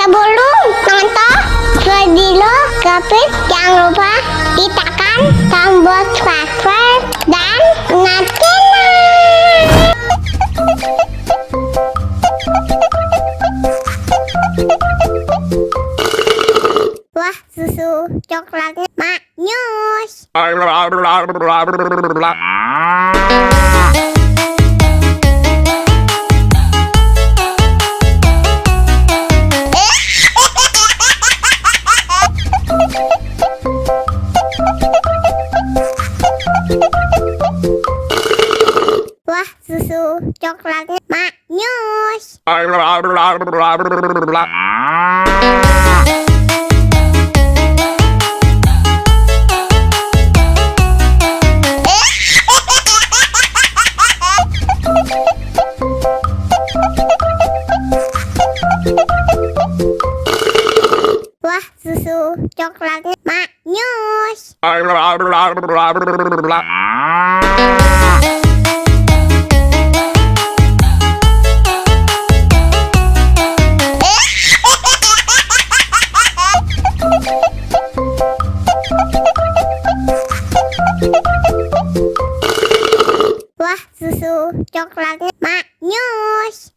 Sebelum nonton video Gapit, jangan lupa ditekan tombol subscribe dan nyalakan. Wah, susu coklatnya maknyus. Wah, susu coklatnya maknyus. Wah, susu coklatnya maknyus. Wah, susu coklatnya maknyus.